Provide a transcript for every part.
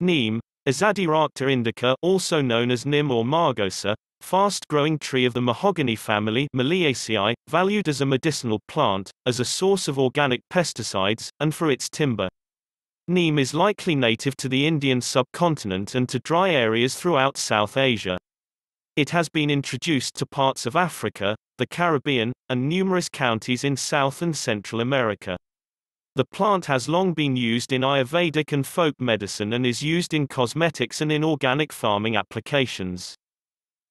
Neem, Azadirachta indica, also known as Neem or margosa, fast-growing tree of the mahogany family, Meliaceae, valued as a medicinal plant, as a source of organic pesticides, and for its timber. Neem is likely native to the Indian subcontinent and to dry areas throughout South Asia. It has been introduced to parts of Africa, the Caribbean, and numerous counties in South and Central America. The plant has long been used in Ayurvedic and folk medicine and is used in cosmetics and in organic farming applications.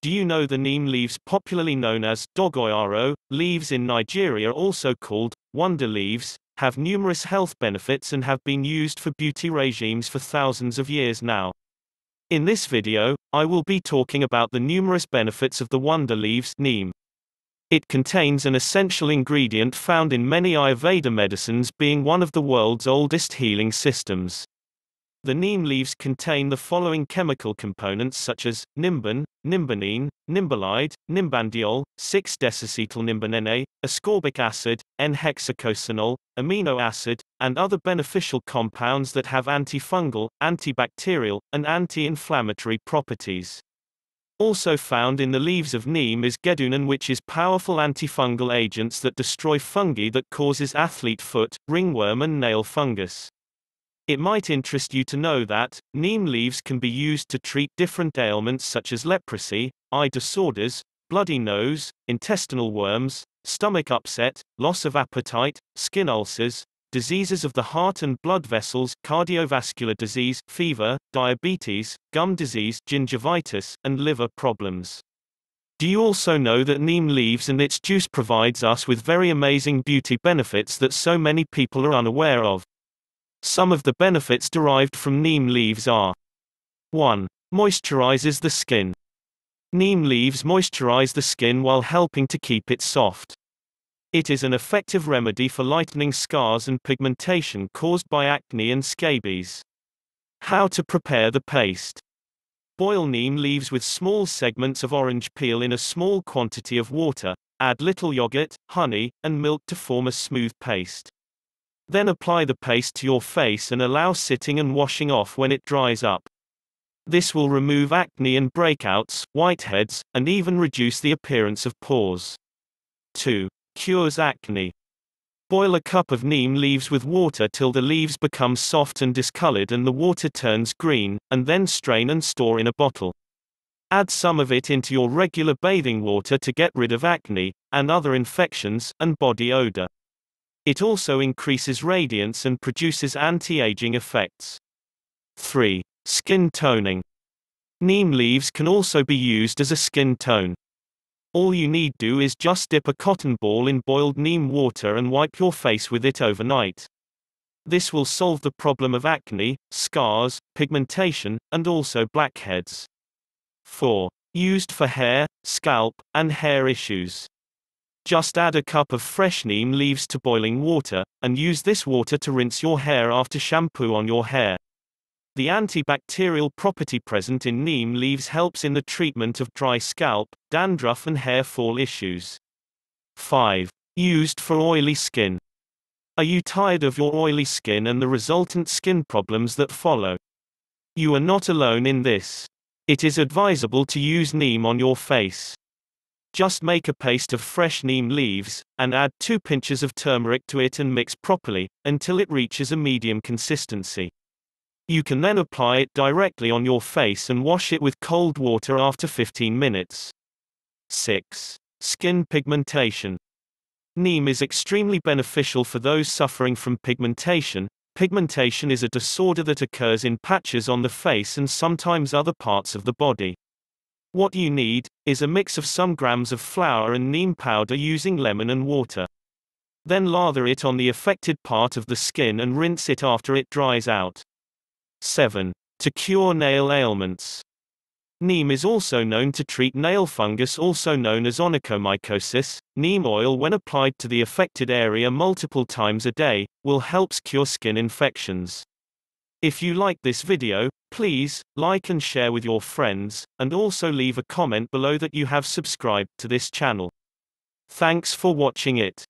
Do you know the neem leaves, popularly known as Dogoyaro leaves in Nigeria, also called wonder leaves, have numerous health benefits and have been used for beauty regimes for thousands of years now. In this video, I will be talking about the numerous benefits of the wonder leaves, neem. It contains an essential ingredient found in many Ayurveda medicines, being one of the world's oldest healing systems. The neem leaves contain the following chemical components such as nimban, nimbanene, nimbolide, nimbandiol, 6-decacetyl-nimbanene, ascorbic acid, N-hexacosanol, amino acid, and other beneficial compounds that have antifungal, antibacterial, and anti-inflammatory properties. Also found in the leaves of neem is gedunan, which is powerful antifungal agents that destroy fungi that causes athlete foot, ringworm and nail fungus. It might interest you to know that neem leaves can be used to treat different ailments such as leprosy, eye disorders, bloody nose, intestinal worms, stomach upset, loss of appetite, skin ulcers, diseases of the heart and blood vessels, cardiovascular disease, fever, diabetes, gum disease, gingivitis, and liver problems. Do you also know that neem leaves and its juice provides us with very amazing beauty benefits that so many people are unaware of? Some of the benefits derived from neem leaves are: 1. Moisturizes the skin. Neem leaves moisturize the skin while helping to keep it soft. It is an effective remedy for lightening scars and pigmentation caused by acne and scabies. How to prepare the paste. Boil neem leaves with small segments of orange peel in a small quantity of water, add little yogurt, honey, and milk to form a smooth paste. Then apply the paste to your face and allow sitting and washing off when it dries up. This will remove acne and breakouts, whiteheads, and even reduce the appearance of pores. 2. Cures acne. Boil a cup of neem leaves with water till the leaves become soft and discolored and the water turns green, and then strain and store in a bottle. Add some of it into your regular bathing water to get rid of acne, and other infections, and body odor. It also increases radiance and produces anti-aging effects. 3. Skin toning. Neem leaves can also be used as a skin tone. All you need do is just dip a cotton ball in boiled neem water and wipe your face with it overnight. This will solve the problem of acne, scars, pigmentation, and also blackheads. 4. Used for hair, scalp, and hair issues. Just add a cup of fresh neem leaves to boiling water, and use this water to rinse your hair after shampoo on your hair. The antibacterial property present in neem leaves helps in the treatment of dry scalp, dandruff and hair fall issues. 5. Used for oily skin. Are you tired of your oily skin and the resultant skin problems that follow? You are not alone in this. It is advisable to use neem on your face. Just make a paste of fresh neem leaves, and add 2 pinches of turmeric to it and mix properly, until it reaches a medium consistency. You can then apply it directly on your face and wash it with cold water after 15 minutes. 6. Skin pigmentation. Neem is extremely beneficial for those suffering from pigmentation. Pigmentation is a disorder that occurs in patches on the face and sometimes other parts of the body. What you need is a mix of some grams of flour and neem powder using lemon and water. Then lather it on the affected part of the skin and rinse it after it dries out. 7. To cure nail ailments. Neem is also known to treat nail fungus, also known as onychomycosis. Neem oil, when applied to the affected area multiple times a day, will help cure skin infections. If you like this video, please like and share with your friends, and also leave a comment below that you have subscribed to this channel. Thanks for watching it.